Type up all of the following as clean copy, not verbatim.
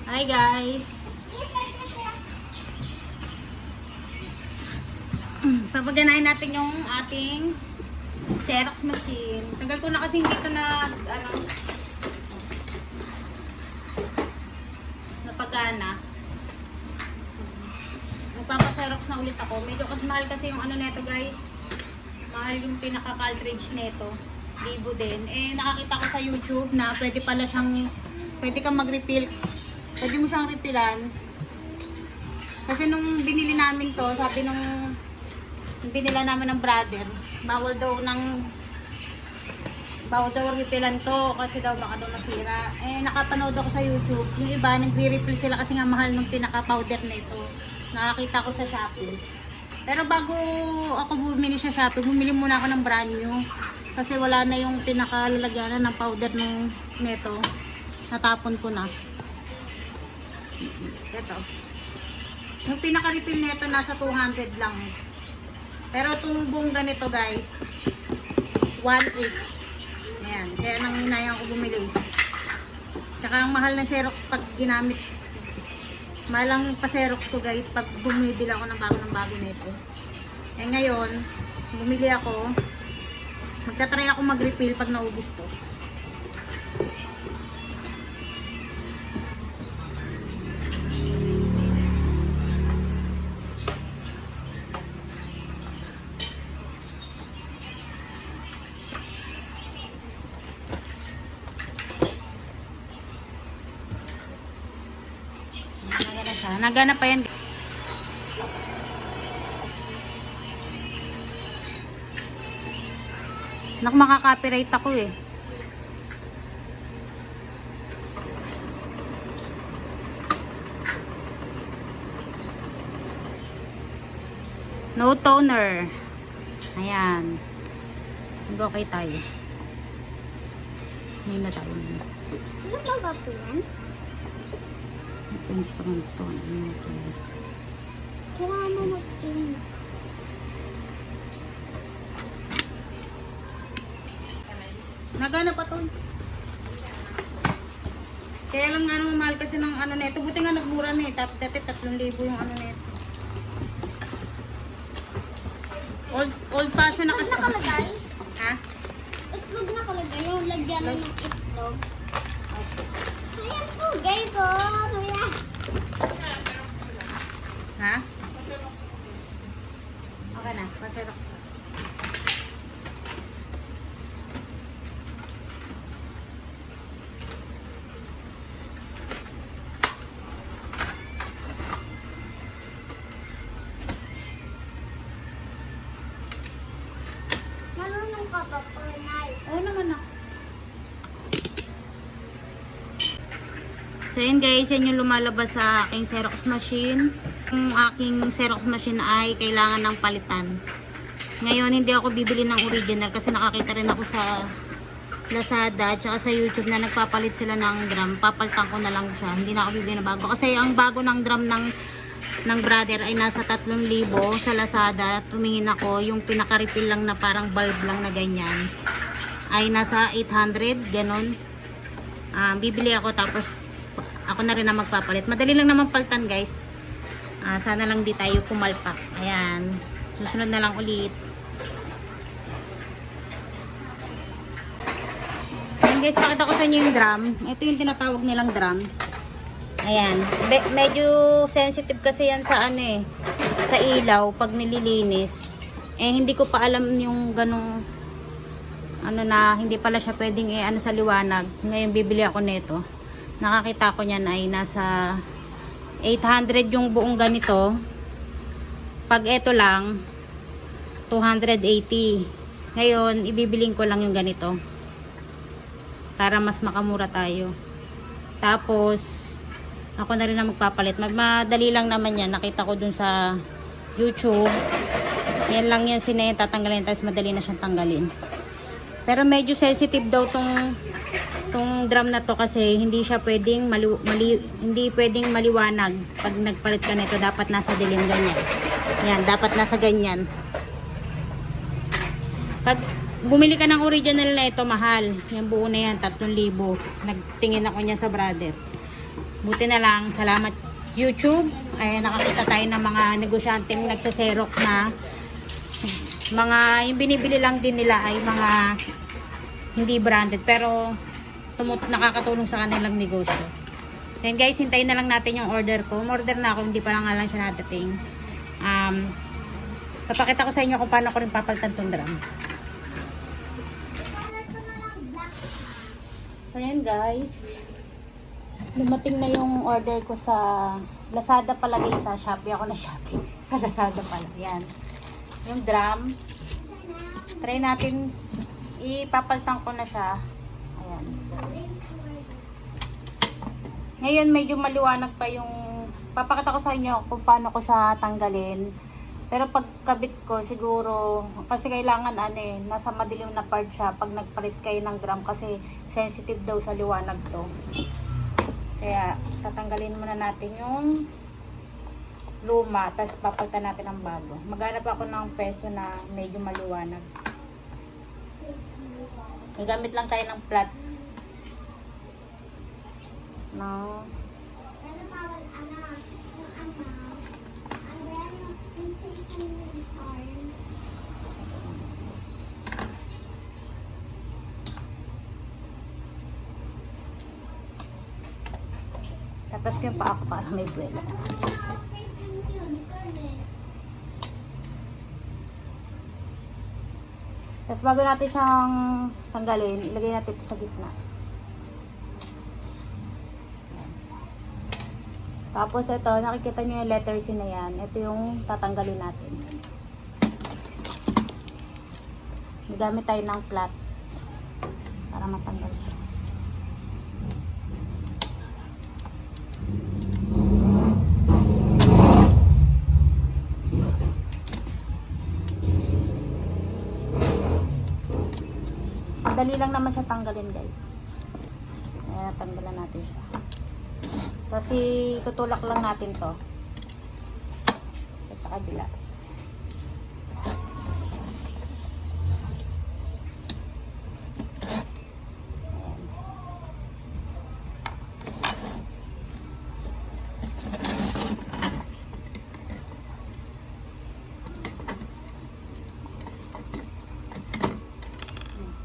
Hi guys! Papaganahin natin yung ating Xerox machine. Tagal ko na kasi hindi ito napagana. Magpapa-Xerox na ulit ako. Medyo kasi mahal kasi yung neto guys. Mahal yung pinaka-cartridge neto. Libo din. Eh nakakita ko sa YouTube na pwede pala siyang, pwede kang mag-refill. Pwede mo siyang refillan. Kasi nung binili namin to, sabi nung binila namin ng brother, bawal daw refillan to kasi daw baka daw nasira. Eh nakapanood ako sa YouTube, yung iba nagre-refill sila kasi nga mahal ng pinaka-powder na ito. Nakakita ko sa Shopee. Pero bago ako bumili sa Shopee, bumili muna ako ng brand new. Kasi wala na yung pinakalalagyanan ng powder nung neto. Natapon ko na. Ito. Yung pinaka-refill neto nasa 200 lang. Pero itong buong ganito guys, 1.8. Ayan. Kaya nang hinayang ko bumili. Tsaka ang mahal ng Xerox pag ginamit. Mahal ang pa-Xerox ko guys pag bumili ako ng bago nito. Eh ngayon, bumili ako. Magta-try ako mag-refill pag naubos to. Nagana pa yan. Makaka-copyright ako eh. No toner. Ayan. Mag-okay tayo. Ngayon na tayo. Ano ba po yan? Kailangan mo mag-clean. Nagana pa to. Kaya lang mahal kasi ng neto. Buti nga nagmura na eh. Dati 3,000 yung neto. Old fashion na kasi. Nakalagay? Ha? Itlog nakalagay. Yung lagyan ng itlog. Ayan po guys. Oh, tuya. Ha? Okay na. Paserox. Marunong ka ba po, Nay? Oo naman na. So yun guys, yan yung lumalabas sa aking Xerox machine. Yung aking Xerox machine ay kailangan ng palitan. Ngayon hindi ako bibili ng original kasi nakakita rin ako sa Lazada at sa YouTube na nagpapalit sila ng drum. Papalitan ko na lang siya. Hindi na ako bibili na bago. Kasi ang bago ng drum ng brother ay nasa 3,000 sa Lazada. Tumingin ako, yung pinaka-refill lang na parang bulb lang na ganyan ay nasa 800, ganon. Bibili ako tapos ako na rin na magpapalit. Madali lang naman palitan guys. Sana lang di tayo pumalpak. Ayan. Susunod na lang ulit. Ayan guys, pakita ko sa inyo yung drum. Ito yung tinatawag nilang drum. Ayan. Medyo sensitive kasi yan sa sa ilaw pag nililinis. Eh hindi ko pa alam yung ganong na hindi pala siya pwedeng sa liwanag. Ngayon bibili ako nito. Nakakita ko niyan ay nasa 800 yung buong ganito. Pag ito lang 280. Ngayon ibibiling ko lang yung ganito para mas makamura tayo. Tapos ako na rin na magpapalit. Madali lang naman yan. Nakita ko dun sa YouTube. Yan lang yan tatanggalin. Tapos madali na siyang tanggalin. Pero medyo sensitive daw tong drum na to kasi hindi siya pwedeng hindi pwedeng maliwanag pag nagpalit ka nito. Dapat nasa dilim ganyan. Yan, dapat nasa ganyan. Pag bumili ka ng original na ito, mahal. Yung buo na yan, 3,000. Nagtingin ako niya sa brother. Buti na lang, salamat YouTube. Ay nakakita tayo ng mga negosyanteng nagsaserok na mga yung binibili lang din nila ay mga hindi branded pero nakakatulong sa kanilang negosyo. Then guys, hintayin na lang natin yung order ko. Order na ako, hindi pa lang nga lang siya nadating. Papakita ko sa inyo kung paano ko rin papalitan tong drum. So yan guys, lumating na yung order ko sa Lazada pala guys, sa Shopee ako na Shopee. Sa Lazada pala, yan. Yung drum. Try natin, ipapalitan ko na siya. Ayan. Ngayon medyo maliwanag pa yung, papakita ko sa inyo kung paano ko siya tanggalin. Pero pagkabit ko siguro, kasi kailangan nasa madilim na part siya pag nagpalit kayo ng drum kasi sensitive daw sa liwanag to. Kaya tatanggalin muna natin yung luma, tapos papalitan natin ng bago. Maghanap ako ng pesto na medyo maliwanag. Gamit lang tayo ng flat. No. Tapos ko yung paa ko para may buwelo. Tapos bago natin siyang tanggalin, ilagay natin ito sa gitna. Tapos ito, nakikita nyo yung letter C na yan. Ito yung tatanggalin natin. Gamit tayo ng flat para matanggal siya. Dali lang naman siya tanggalin guys. Ayan, tanggalan natin siya. Kasi tutulak lang natin to. Sa kabila. Ayan.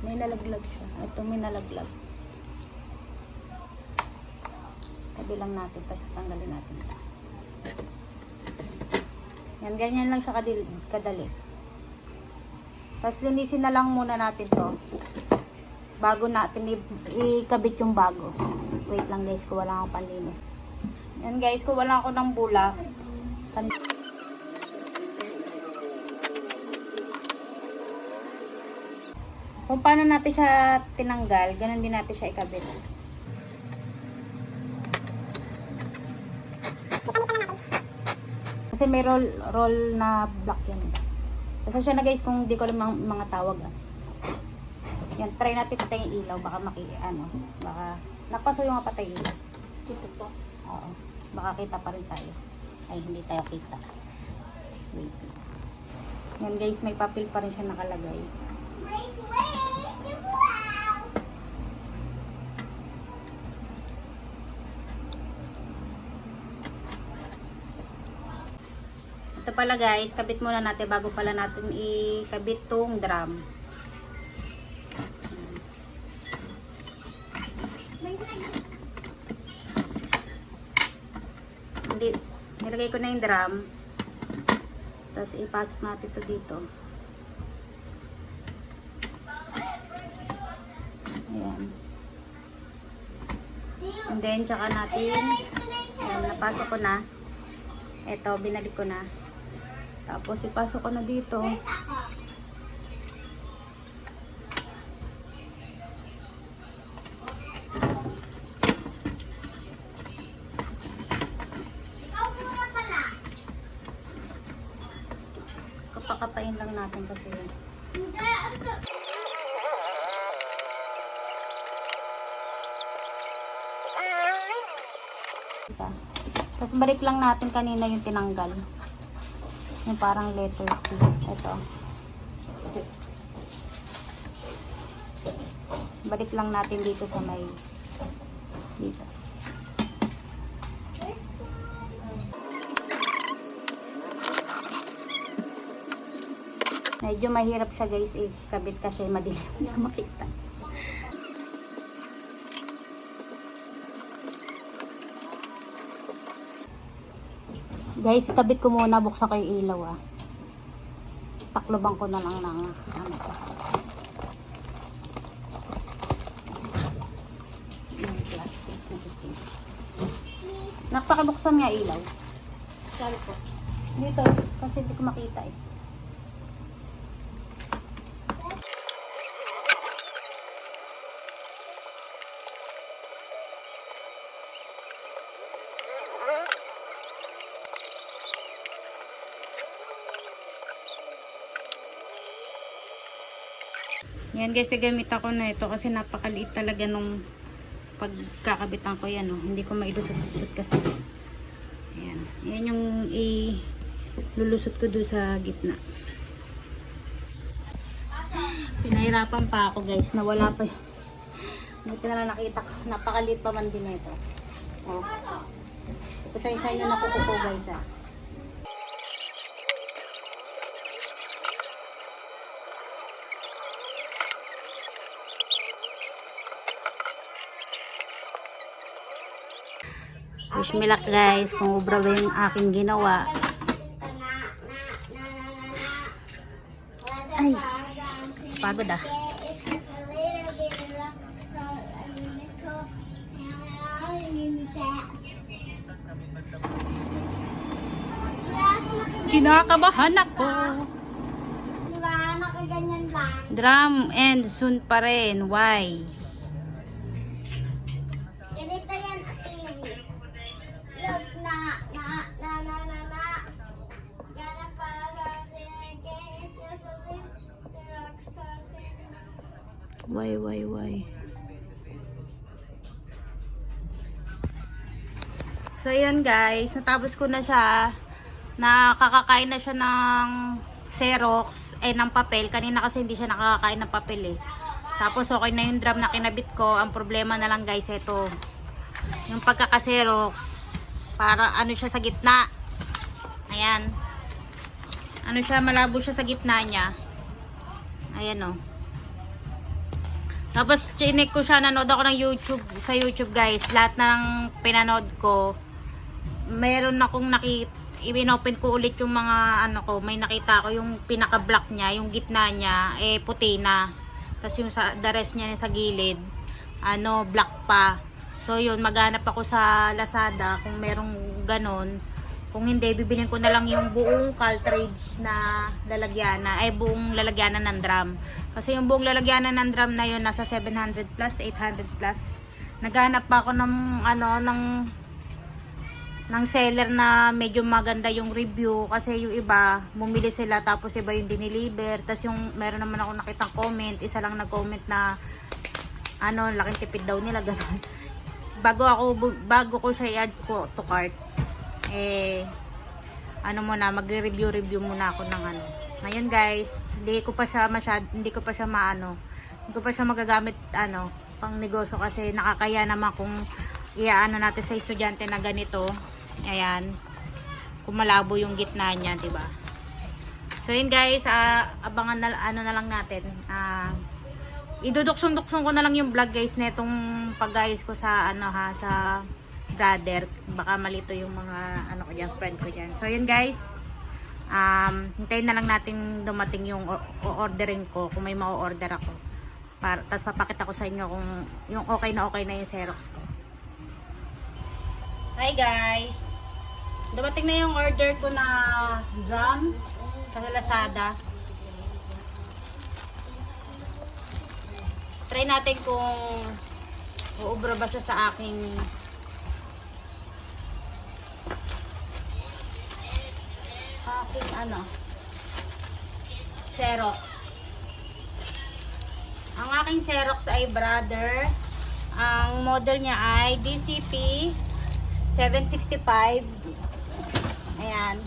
May nalaglag siya. Ito may nalaglag. Tabi lang natin, tapos tanggalin natin. Yan, ganyan lang siya kadali. Tapos linisin na lang muna natin to bago natin ikabit yung bago. Wait lang guys, kung wala akong panlinis. Yan guys, kung wala ako ng bulak. Kung paano natin siya tinanggal, ganun din natin siya ikabit. Kasi may roll na block yan. Kasi siya na guys kung di ko alam mga tawag. Yan, try natin patay yung ilaw. Baka baka napaso yung patay ilaw. Dito po. Oo. Baka kita pa rin tayo. Ay, hindi tayo kita. Wait. Yan guys, may papel pa rin siya nakalagay. Ito pala guys, kabit muna natin bago pala natin ikabit tong drum. Hindi, nilagay ko na yung drum. Tapos ipasok natin ito dito. Ayan. And then, tsaka natin, ayan, napasok ko na. Ito, binalik ko na. Tapos, ipasok ko na dito. Kapakapain lang natin kasi yun. Tapos balik lang natin kanina yung tinanggal. Yung parang letter C. Ito. Balik lang natin dito sa may dito. Medyo mahirap siya guys ikabit kasi madilim na makita. Guys, ikabit ko muna, buksan ko yung ilaw ah. Takloban ko na lang ng ano ko. Yung plastic. Napakabuksan nga ilaw. Sabi ko. Dito, kasi hindi ko makita eh. Yan guys, gamit ako na ito kasi napakaliit talaga nung pagkakabitan ko yan. Oh. Hindi ko mailusot-lusot kasi. Ayan. Yan yung lulusot ko doon sa gitna. Pinahirapan pa ako guys. Nawala pa yun. Buti na lang nakita ko. Napakaliit pa man din ito. Oh. Pasay-say na nakukupo guys ah. Wish me luck guys kung ubra ba yung aking ginawa. Ay, pagod ah. Kinakabahan ako. Diba, nakaganyan lang. Drum and soon pa rin. Why? Ganito yan, ating. Look na. Gana pa sa games, you're so big, the rockstar singer. Why? So, yun guys. Natapos ko na siya. Nakakakain na siya ng Xerox, ng papel. Kanina kasi hindi siya nakakakain ng papel eh. Tapos, okay na yung drum na kinabit ko. Ang problema na lang guys, ito. Yung pagkaka-Xerox. Para ano siya sa gitna. Ayan. Ano siya, malabo siya sa gitna niya. Ayan o. Tapos, chinek ko siya, nanood ako ng YouTube, sa YouTube guys. Lahat ng pinanood ko, meron akong i-open ko ulit yung mga ano ko, may nakita ko yung pinaka-black niya, yung gitna niya, puti na. Tapos yung the rest niya sa gilid, black pa. So yun, maghanap ako sa Lazada kung merong ganon. Kung hindi, bibilin ko na lang yung buong cartridge na lalagyanan, buong lalagyanan ng drum. Kasi yung buong lalagyanan ng drum na yun, nasa 700 plus, 800 plus. Naghanap pa ako ng seller na medyo maganda yung review. Kasi yung iba, bumili sila, tapos iba yung diniliver. Tapos yung, meron naman ako nakitang comment, isa lang nag-comment na, laking tipid daw nila, gano'n. Bago ko siya i-add ko to cart, magre-review muna ako ng Ngayon guys, hindi ko pa siya magagamit pang negosyo kasi nakakaya naman kung natin sa estudyante na ganito. Ayan. Kung malabo yung gitna niya, 'di ba? So yun guys, abangan na na lang natin. Idudukson-dukson ko na lang yung vlog guys netong pag-ayos ko sa sa brother. Baka malito yung mga ko diyan, friend ko diyan. So yun guys, hintayin na lang natin dumating yung orderin ko kung may ma-order ako. Tapos papakita ko sa inyo kung yung okay na yung Xerox ko. Hi guys. Dumating na yung order ko na drum sa Lazada. Try natin kung uubra ba siya sa aking Xerox. Ang aking Xerox ay brother. Ang model niya ay DCP 765. Ayan.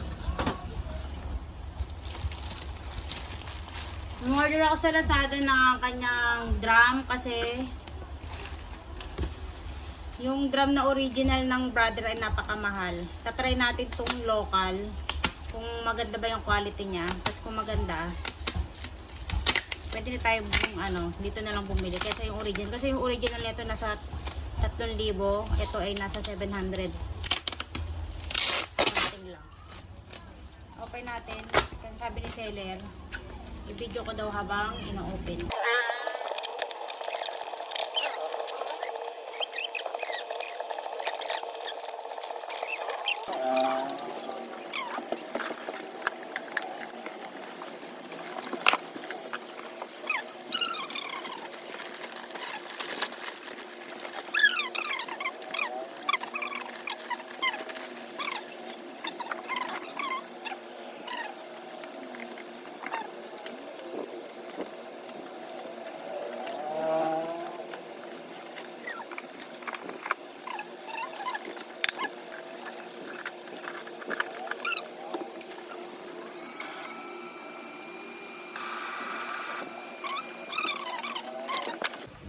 Umorder ako sa Lazada ng kanyang drum kasi yung drum na original ng brother ay napakamahal. Tatry natin itong local kung maganda ba yung quality niya. Tapos kung maganda, pwede na tayo dito na lang bumili kaysa yung original. Kasi yung original nito nasa 3,000, ito ay nasa 700. Something lang. Open natin. Kasi sabi ni seller, i-video ko daw habang ino-open.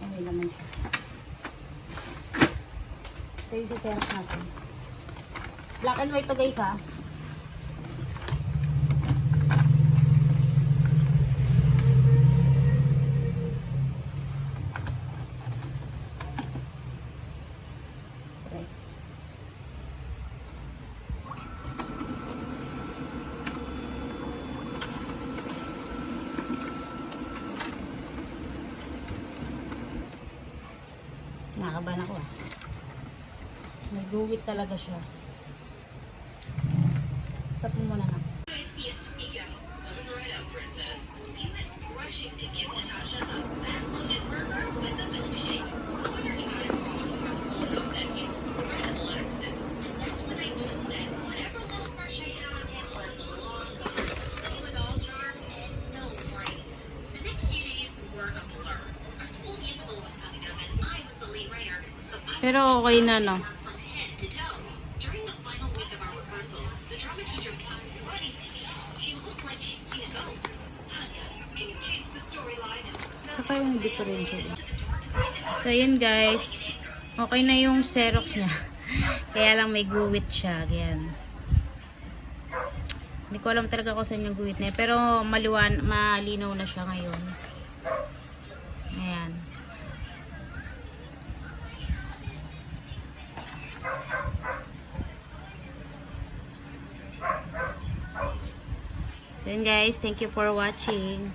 Okay naman siya. Ito yung siseros natin. Black and white to guys ha. Press. Nakakabahan ako ah. May guwit talaga siya. Stop mo muna na. Pero okay na no. Saka yung differential. So yun guys. Okay na yung Xerox niya. Kaya lang may guwit siya. Yan. Hindi ko alam talaga kung saan yung guwit na. Pero malinaw na siya ngayon. Ayan. So yun guys, thank you for watching.